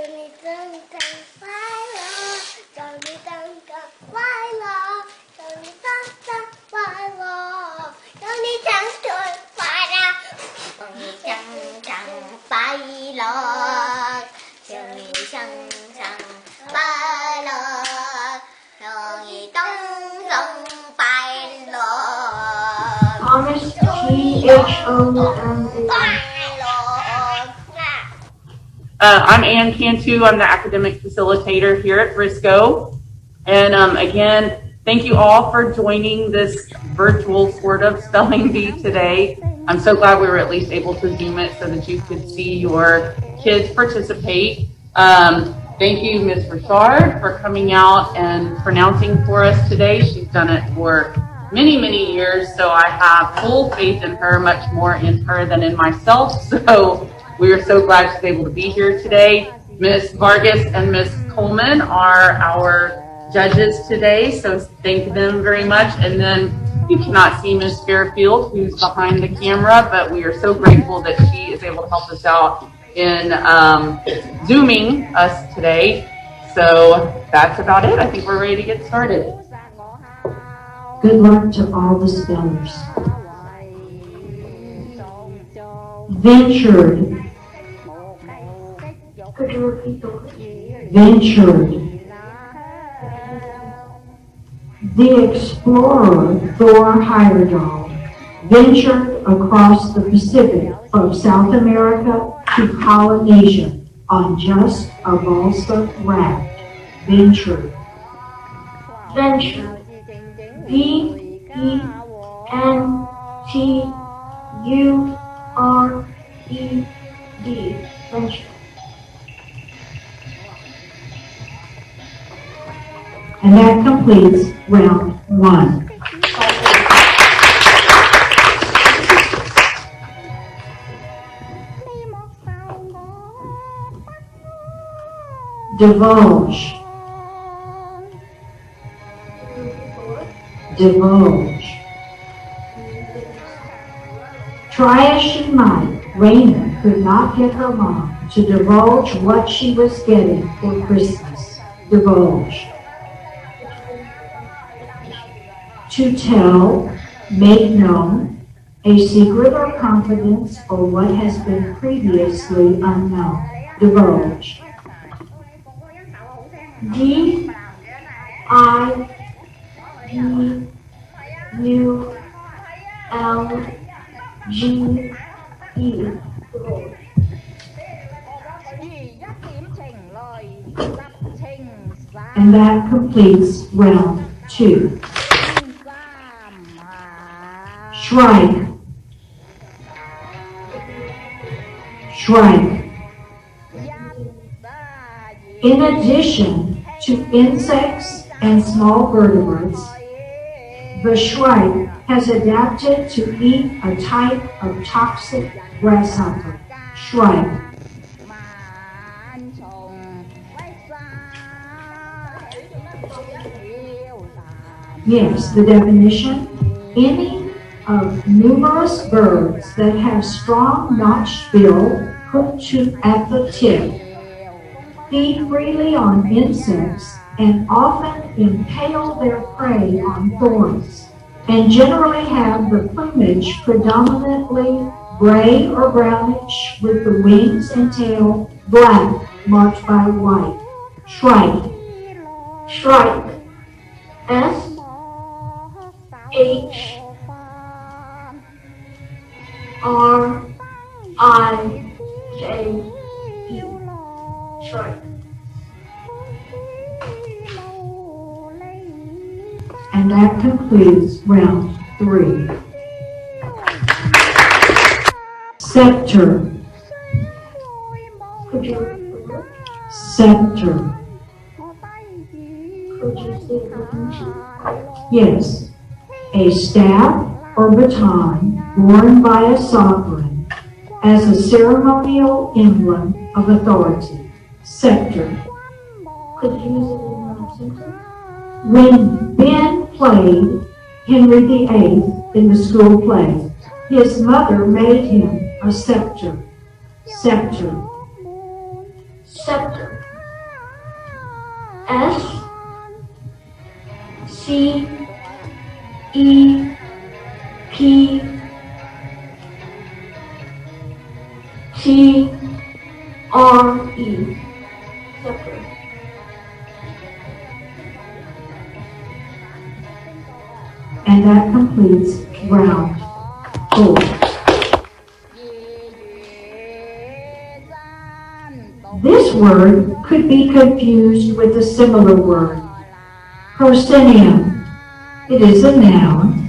你真正快乐，祝你真正快乐，祝你真正快乐，祝你真正快乐，祝你真正快乐，祝你真正快乐，祝你真正快乐。Thomas T.H.O.M.A. I'm Ann Cantu. I'm the academic facilitator here at Briscoe. And again, thank you all for joining this virtual sort of spelling bee today. I'm so glad we were at least able to Zoom it so that you could see your kids participate. Thank you, Ms. Richard, for coming out and pronouncing for us today. She's done it for many, many years, so I have full faith in her, much more in her than in myself. So we are so glad she's able to be here today. Ms. Vargas and Ms. Coleman are our judges today, so thank them very much. And then you cannot see Ms. Fairfield, who's behind the camera, but we are so grateful that she is able to help us out in Zooming us today. So that's about it. I think we're ready to get started. Good luck to all the spellers. Ventured. Could you repeat the word? Ventured. The explorer Thor Heyerdahl ventured across the Pacific from South America to Polynesia on just a balsa raft. Ventured. Ventured. V-E-N-T-U-R-E-D. Venture. And that completes round one. Divulge. Divulge. Try as she might, Raina could not get her mom to divulge what she was getting for Christmas. Divulge. To tell, make known, a secret or confidence or what has been previously unknown. Divulge. D-I-V-U-L-G-E. And that completes round two. Shrike. Shrike. In addition to insects and small vertebrates, the shrike has adapted to eat a type of toxic grasshopper. Shrike. Yes, the definition: any of numerous birds that have strong notched bill hooked at the tip, feed freely on insects, and often impale their prey on thorns, and generally have the plumage predominantly gray or brownish with the wings and tail black marked by white. Shrike. Shrike. S-H-R-I-K-E. Shrike. And that concludes round three. Scepter. Could you repeat the word? Scepter. Could you say it again? Yes. A staff or baton worn by a sovereign as a ceremonial emblem of authority. Scepter. Could you use it in a sentence? When Ben played Henry VIII in the school play, his mother made him a scepter. Scepter. scepter. S C E P T R E. Scepter. And that completes round 4. This word could be confused with a similar word, proscenium. It is a noun.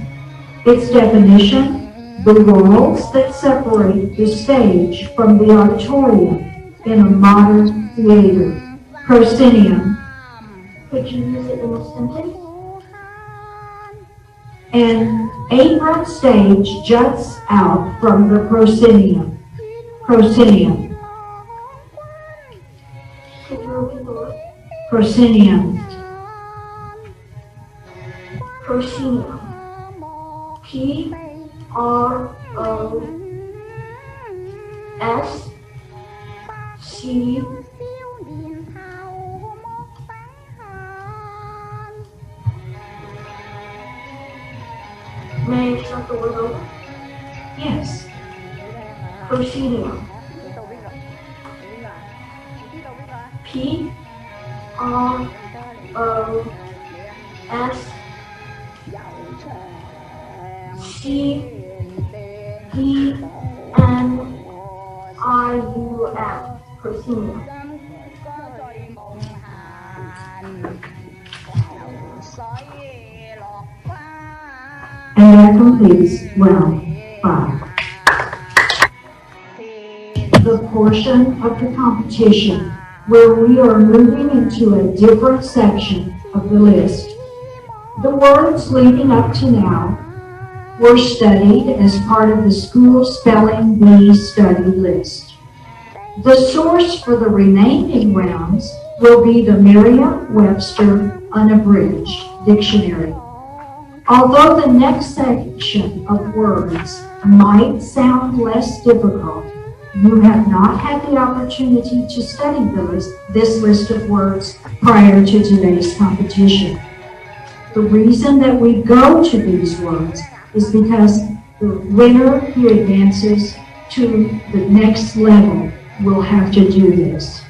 Its definition: the walls that separate the stage from the auditorium in a modern theater. Proscenium. Could you use it in a sentence? An apron stage juts out from the proscenium. Proscenium. Proscenium. Proscenium. P R O S C May I start the word over? Yes. Proscenium. P R O S C E N I U M. Proscenium. And that completes round 5. The portion of the competition where we are moving into a different section of the list. The words leading up to now were studied as part of the school spelling bee study list. The source for the remaining rounds will be the Merriam-Webster Unabridged Dictionary. Although the next section of words might sound less difficult, you have not had the opportunity to study this list of words prior to today's competition. The reason that we go to these words is because the winner who advances to the next level will have to do this.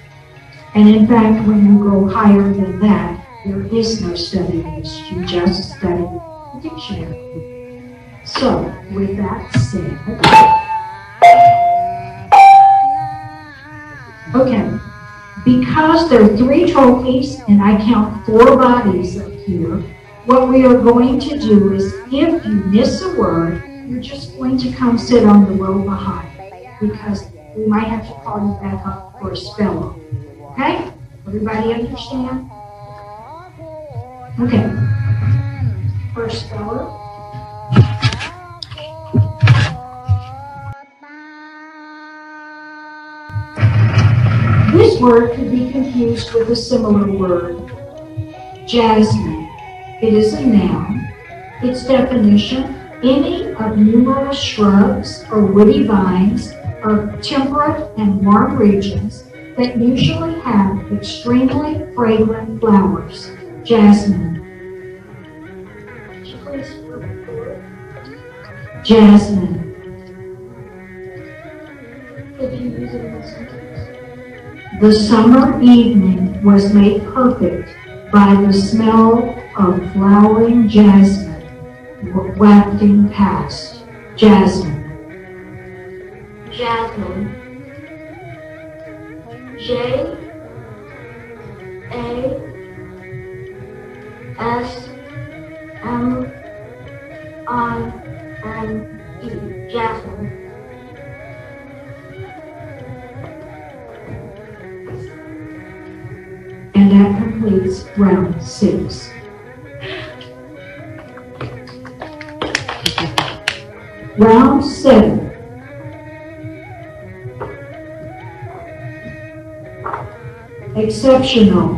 And in fact, when you go higher than that, there is no study list. You just study the dictionary. So, with that said, okay, because there are 3 trophies and I count 4 bodies up here, what we are going to do is, if you miss a word, you're just going to come sit on the row behind, because we might have to call you back up for a speller. Okay? Everybody understand? Okay. First speller. This word could be confused with a similar word, jasmine. It is a noun. Its definition: any of numerous shrubs or woody vines of temperate and warm regions that usually have extremely fragrant flowers. Jasmine. Jasmine. The summer evening was made perfect by the smell of flowering jasmine wafting past. Jasmine. Jasmine. J A S M I N E. Jasmine. And that completes round 6. Round 7. Exceptional.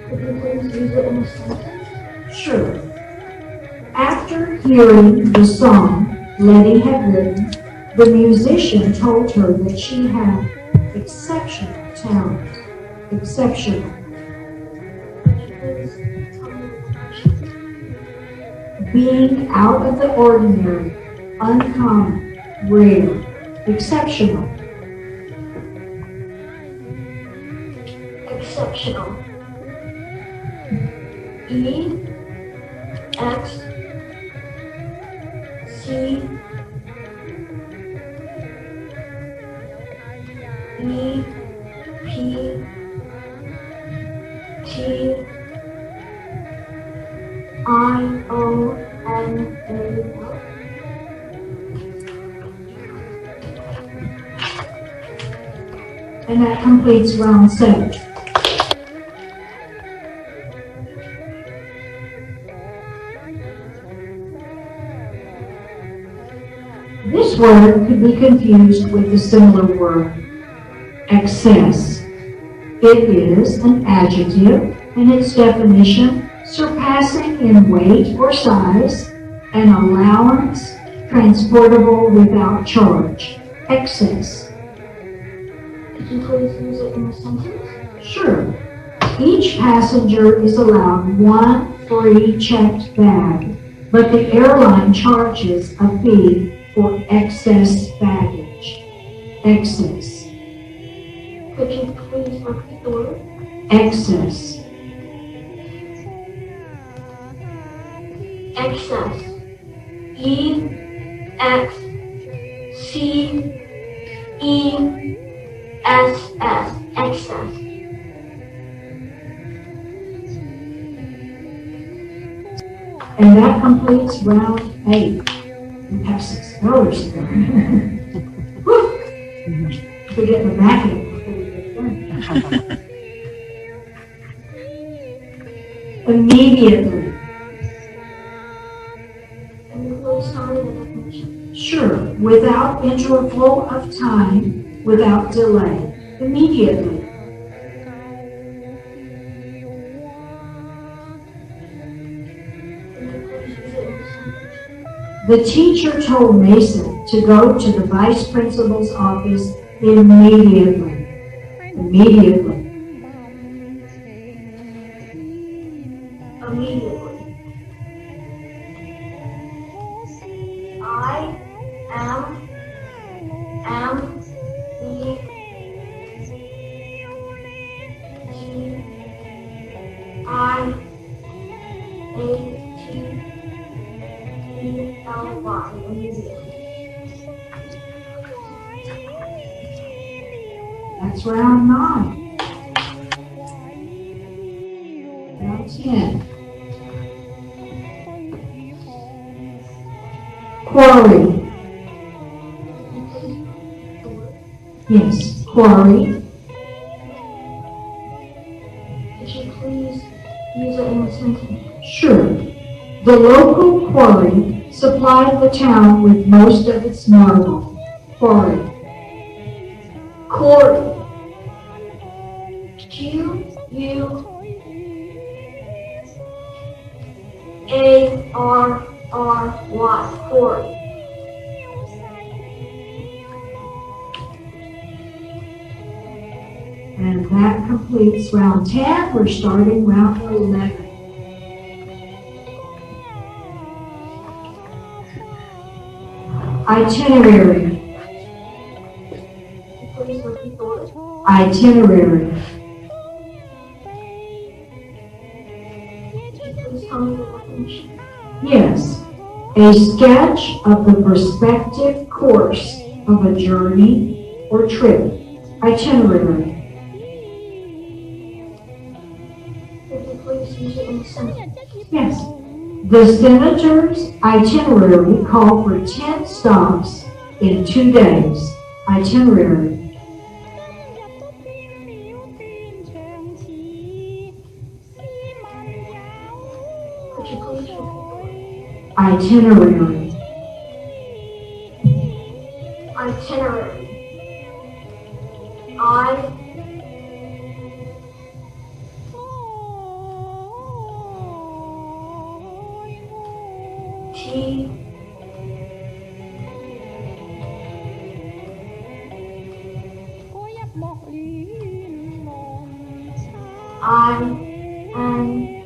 Could you please use it in a sentence? Sure. After hearing the song Letty had written, the musician told her that she had exceptional talent, exceptional. Being out of the ordinary, uncommon, rare, exceptional. Exceptional. E X C E P T I O N A L. And that completes round 7. This word could be confused with a similar word, excess. It is an adjective, and its definition, surpassing in weight or size, an allowance, transportable without charge, excess. Could you please use it in a sentence? Sure. Each passenger is allowed one free checked bag, but the airline charges a fee for excess baggage. Excess. Could you please repeat the word? Excess. Excess. E X C E S S. Excess. And that completes round 8. We have 6 hours to go. We get the back end before we get done. Immediately. Can you please tell me the definition? Sure. Without interval of time, without delay. Immediately. Can you please use it in a sentence? The teacher told Mason to go to the vice principal's office immediately. Immediately. Immediately. I am E G I A T E L Y. Immediately. That's round 9. Round 10. Quarry. Yes, quarry. Could you please use it in a sentence? Sure. The local quarry supplied the town with most of its marble. Quarry. Quarry. Q U A R R Y. Quarry. And that completes round 10. We're starting round 11. Itinerary. Please repeat the word. Itinerary. Please tell me the definition. Yes. A sketch of the prospective course of a journey or trip. Itinerary. Could you please use it in a sentence? Yes. The senator's itinerary called for 10 stops in 2 days. Itinerary. Could you please repeat the word? Itinerary. Itinerary. I T I am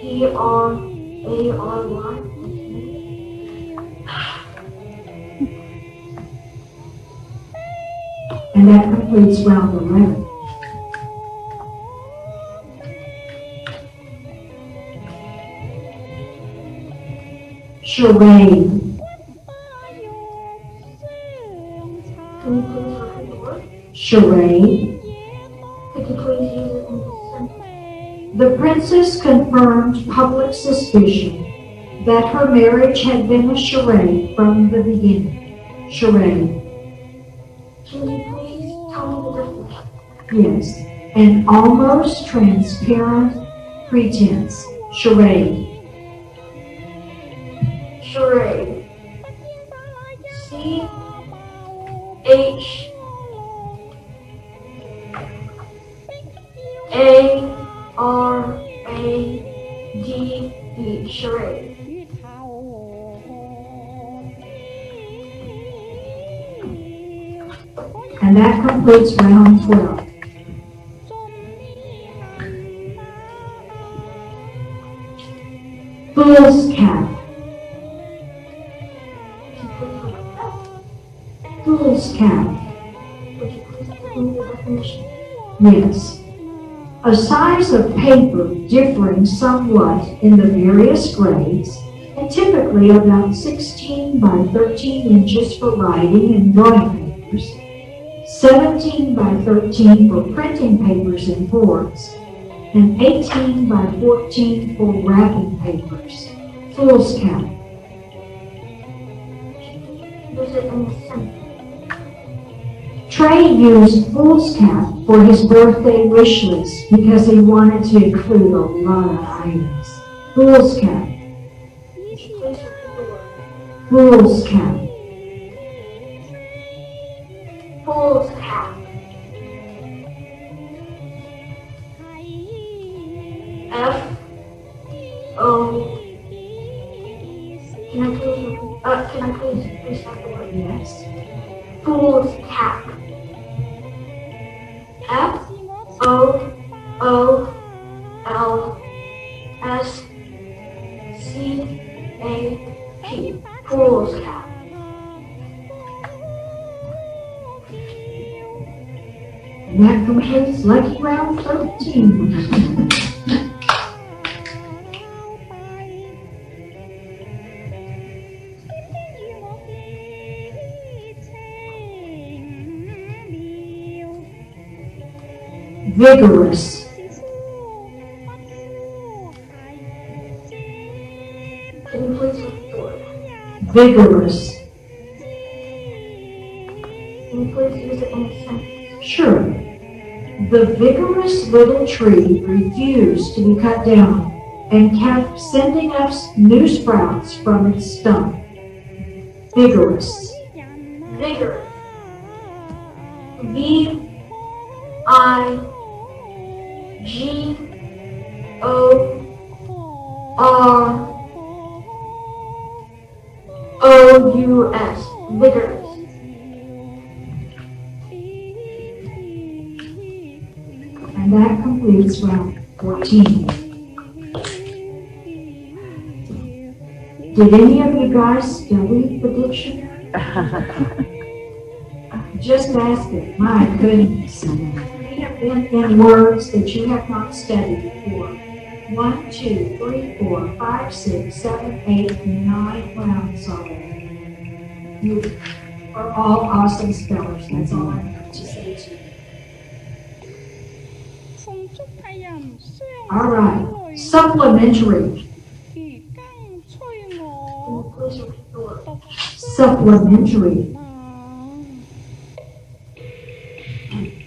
P-R-A-R-Y. And that completes round 11. Charade. Can you please repeat the word? Charade. Could you please use it in the sentence? The princess confirmed public suspicion that her marriage had been a charade from the beginning. Charade. Can you please tell me the definition? Yes. An almost transparent pretense. Charade. Charade. C-H-A-R-A-D-E. Charade. And that completes round 12. Fool's cap. Fool's cap. Would you please tell me the definition? Yes. A size of paper differing somewhat in the various grades, and typically about 16 by 13 inches for writing and drawing papers, 17 by 13 for printing papers and boards, and 18 by 14 for wrapping papers. Fool's cap. Use it in the sentence. Trey used fool's cap for his birthday wish list because he wanted to include a lot of items. Fool's cap. Would you please repeat the word? Fool's cap. Fool's cap. F-O. Can I please restart the word? Yes. Fool's cap. F-O-O-L-S-C-A-P. Fool's cap. And that completes Lucky Round 13. Vigorous. Can you please repeat the word? Vigorous. Can you please use it in a sentence? Sure. The vigorous little tree refused to be cut down and kept sending us new sprouts from its stump. Vigorous. Vigorous. V-I-G-O-R-O-U-S. Vigorous. And that completes round 14. Did any of you guys study the dictionary? Just ask it. My goodness. We have been in words that you have not studied before. 1, 2, 3, 4, 5, 6, 7, 8, 9 rounds already. You are all awesome spellers. That's all I have to say to you. All right. Supplementary. Can you please repeat the word? Supplementary.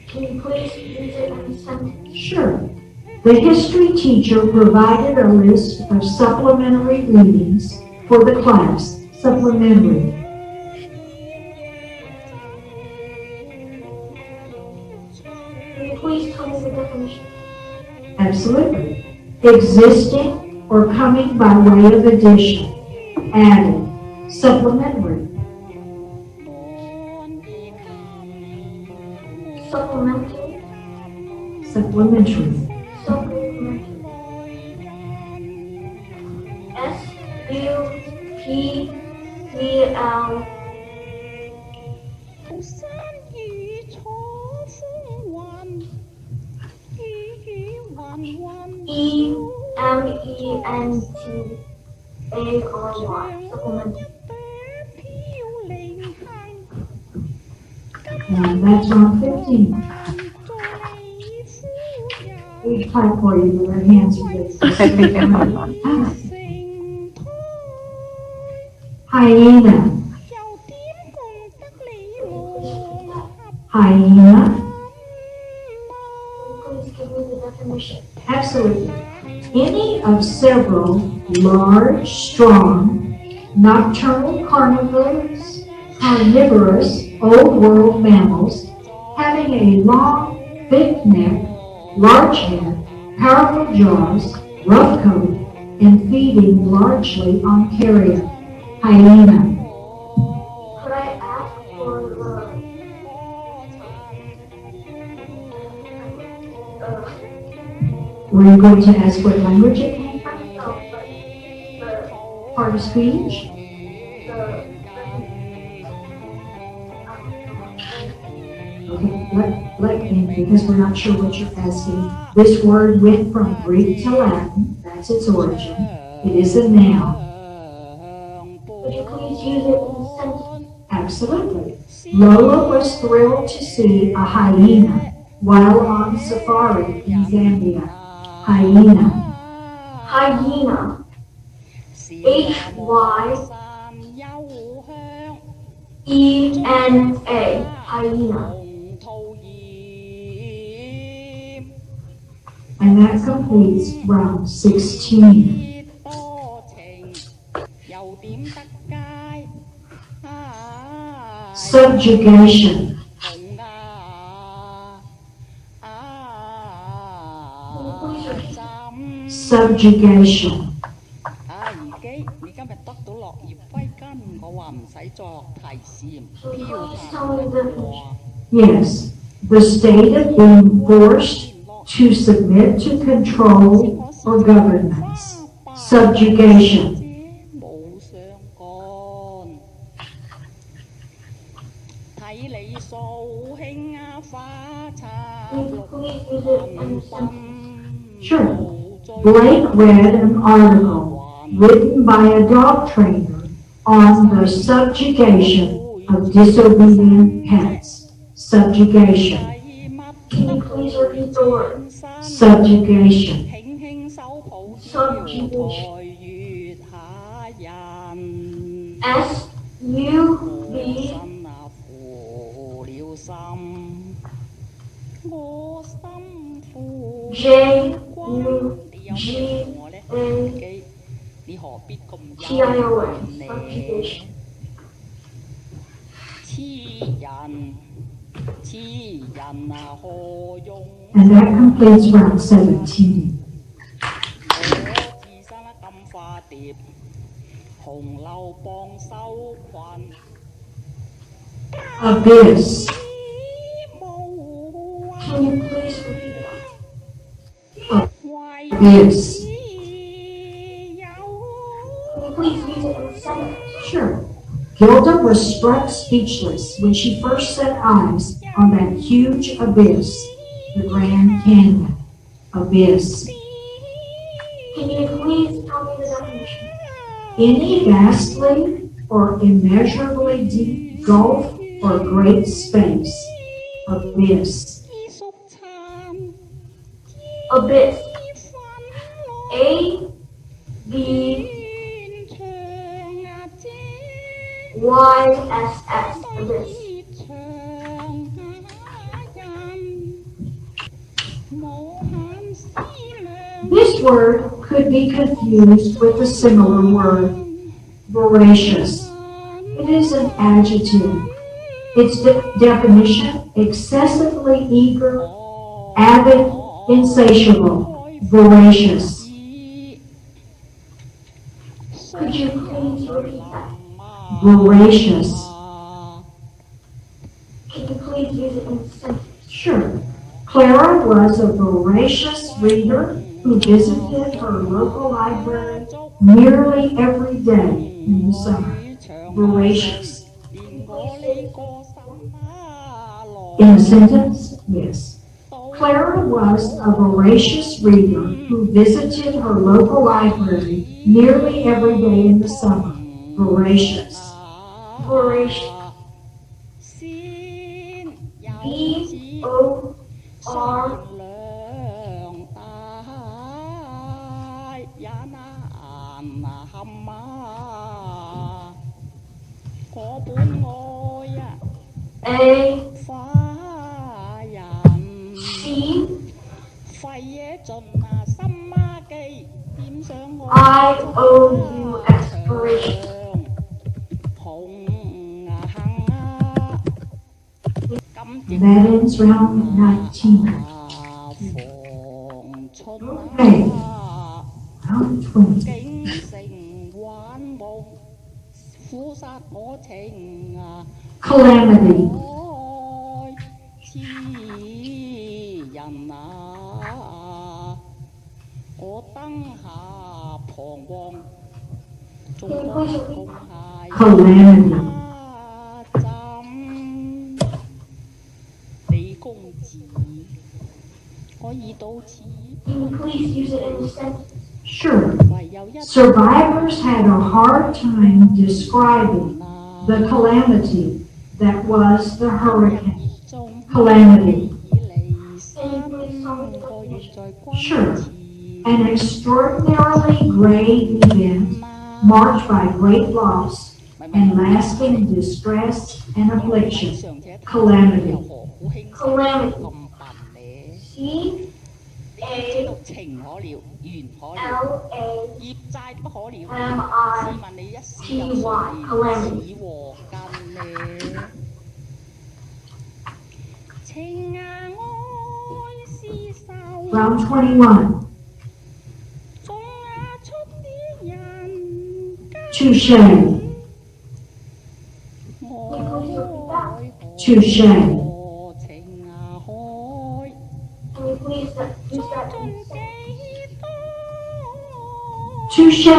Can you please use it in a sentence? Sure. The history teacher provided a list of supplementary readings for the class. Supplementary. Can you please tell me the definition? Absolutely. Existing or coming by way of addition. added, supplementary, Supplementary. supplementary, Supplementary. SUPPL. 山雨楚風雲，雨雨雲雲 EMENTARY. Supplementary. 飄零行， and that's on 15. 在夫人 We clap for you with our hands raised. 成胎。 Hyena, 又點共得你我合 hyena, Please give me the definition. absolutely. Any of several large, strong, nocturnal carnivorous old world mammals having a long, thick neck, large head, powerful jaws, rough coat, and feeding largely on carrion. Hyena. Could I ask for Were you going to ask what language it came from? the Part of speech? Okay, let me, because we're not sure what you're asking. This word went from Greek to Latin. That's its origin. It is a noun. Could you please use it in a sentence? Absolutely. Lola was thrilled to see a hyena while on safari in Zambia. Hyena. Hyena. HYENA. Hyena. And that completes round 16. 多情又點得街Subjugation. 紅怎 Subjugation. 兒基，你今日得到落葉歸根，我話唔使作提示，飄泊 Yes, the state of being forced to submit to control or governments. Subjugation. 冇相干。睇你掃興花插 Could you please use it in a sentence? Sure. Blake read an article written by a dog trainer on the subjugation of disobedient pets. Subjugation. Can you please repeat the word? Subjugation. 輕輕手抱住 Subjugation. 台月下人。 SUB. 心啊負了心，我心負 J 關 U 你有咩 G 同我呢？ A 機，你何必咁 T I 憂 O 悶 N. 呢？ Subjugation. 痴人啊何用？ And that completes round 17. 我自身啊咁化蝶，紅樓幫手困。 Abyss. Can you please repeat that? Abyss. Can you please use it in a sentence? Sure. Gilda was struck speechless when she first set eyes on that huge abyss, the Grand Canyon. Abyss. Can you please tell me the definition? Any vastly or immeasurably deep gulf or great space. Abyss. Abyss. A B Y S S. Abyss. This word could be confused with a similar word, voracious. It is an adjective. Its definition, excessively eager, avid, insatiable, voracious. Could Could you please repeat that? Voracious. Can you please use it in a sentence? Sure. Clara was a voracious reader who visited her local library nearly every day in the summer. Voracious. In a sentence? Yes. Clara was a voracious reader who visited her local library nearly every day in the summer. Voracious. Voracious. That ends round 19. Okay. Round 20. Calamity. Calamity. Can you please use it in a sentence? Sure. Survivors had a hard time describing the calamity that was the hurricane. Calamity. Can you please tell me the definition? Sure. An extraordinarily grave event marked by great loss and lasting distress and affliction. Calamity. Calamity. Calamity. Round 21. Touche. Touche. Can you please use that in a sentence? Touche,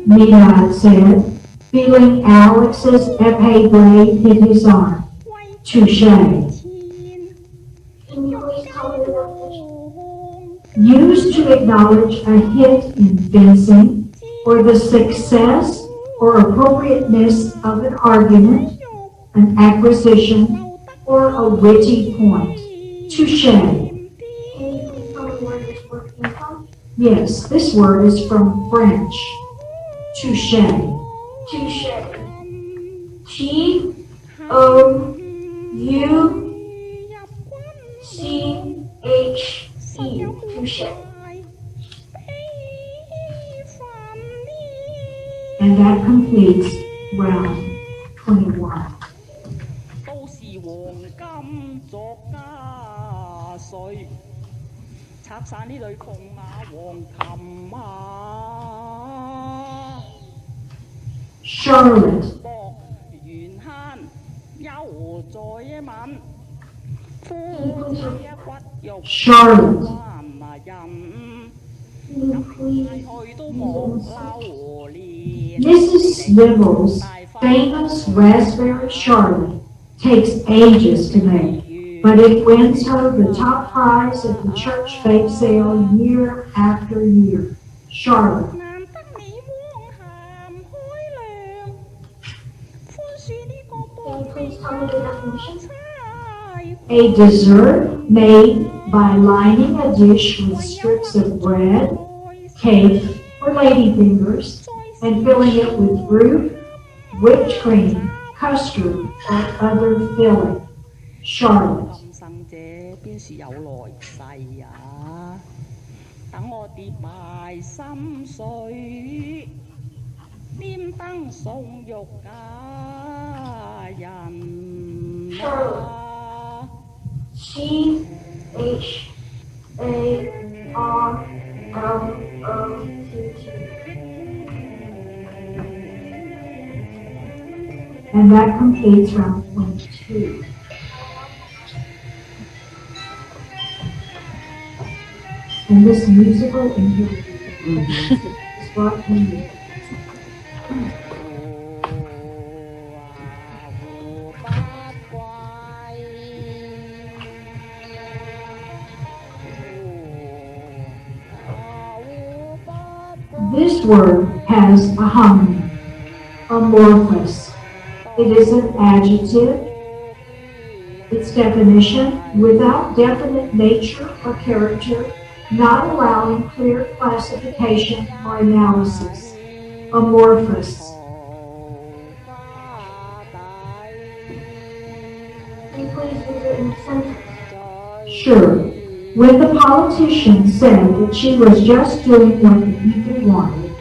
Mia said, feeling Alex's epee blade hit his arm. Touche. Can you please tell me the definition? Used to acknowledge a hit in fencing or the success or appropriateness of an argument, an acquisition, or a witty point. Touche. Can you please tell me where this word came from? Yes, this word is from French. Touche. Touche. Touche. Touche. And that completes round 21. 都是黃金作家誰拆散呢類鳳雅黃琴啊！ Charlotte. 博緣慳休在一吻，夫妻一骨肉 Charlotte. 還人。 Can you please 去都冇榴蓮。 Mrs. Swivel's famous raspberry Charlotte takes ages to make, but it wins her the top prize at the church bake sale year after year. Charlotte. 難得你汪涵開亮，寬恕呢個 Can you please tell me the definition? A dessert made by lining a dish with strips of bread, cake, or ladyfingers, and filling it with fruit, whipped cream, custard, or other filling. Charlotte. 今生者邊是有來世啊！等我跌埋心水，拈燈送肉佳人啊！ CHARLOTTE. And that completes round 22. And this musical interview is brought to you. This word has a homonym, amorphous. It is an adjective. Its definition, without definite nature or character, not allowing clear classification or analysis. Amorphous. Can you please use it in a sentence? Sure. When the politician said that she was just doing what the people wanted,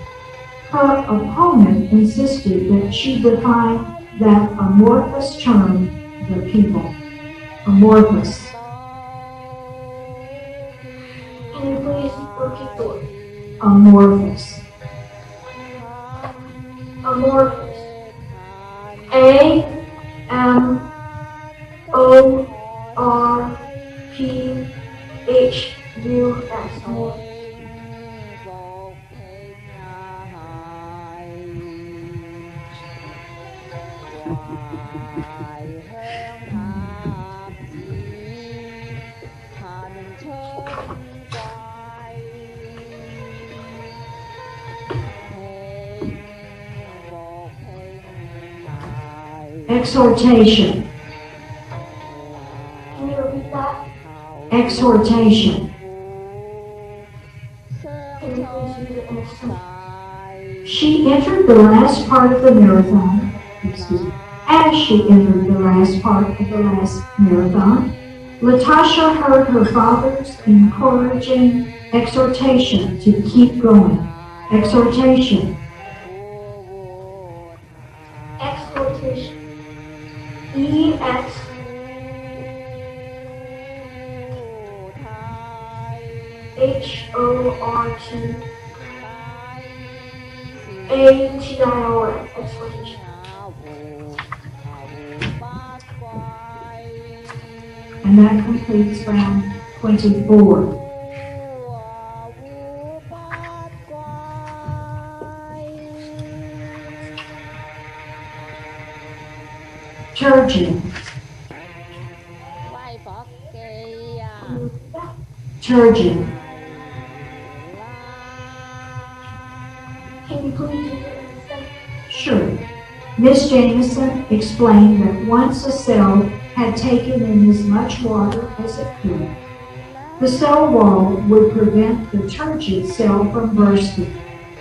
her opponent insisted that she define that amorphous term, the people. Amorphous. Can you please repeat the word? Amorphous. Amorphous. A-M-O-R-P-H-U-S. Amorphous. Exhortation. Can you repeat that? Exhortation. Can you please use it in a sentence? She entered the last part of the marathon. Excuse me. As she entered the last part of the last marathon, Latasha heard her father's encouraging exhortation to keep going. Exhortation. Exhortation. E-X. H-O-R-T. A-T-I-O-N. Exhortation. And that completes round 24. Turgid. Turgid. Can you please use it in a sentence? Sure. Miss Jameson explained that once a cell had taken in as much water as it could, the cell wall would prevent the turgid cell from bursting.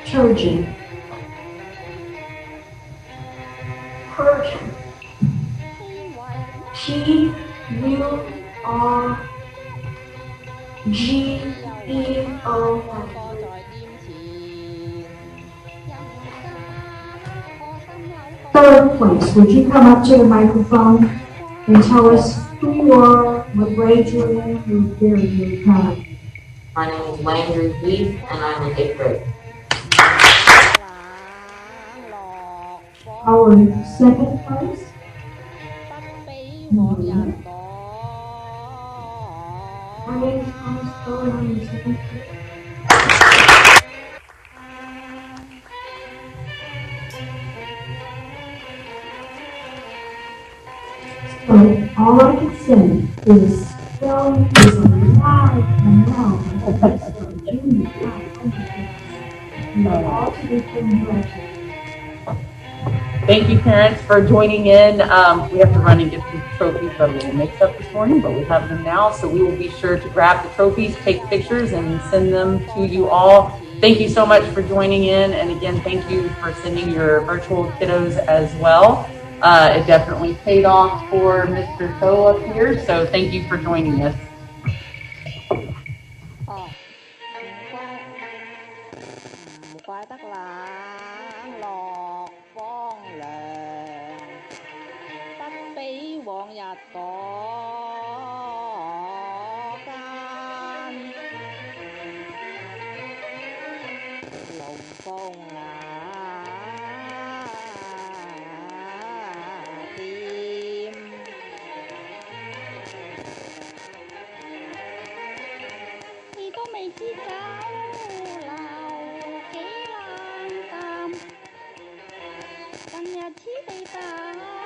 Turgid. Turgid. T-U-R-G-E-O-N. Third place, would you come up to the microphone and tell us who you are, what grade you're in? We're very, very proud of you. My name is Landry Heath, and I'm in 8th grade. Our second place, My name is Thomas Bowen. I'm in second grade. so all I can say is spelling is alive and well. Junior high. You are all to be congratulated. Thank you, parents, for joining in. We have to run and get some trophies, got a little mixed up this morning, but we have them now. So we will be sure to grab the trophies, take pictures, and send them to you all. Thank you so much for joining in. And again, thank you for sending your virtual kiddos as well. It definitely paid off for Mr. Toe up here. So thank you for joining us. Khoai tắc lãng lọt phong làng Tách bí bọn nhật có can Lòng phong 人日痴地大。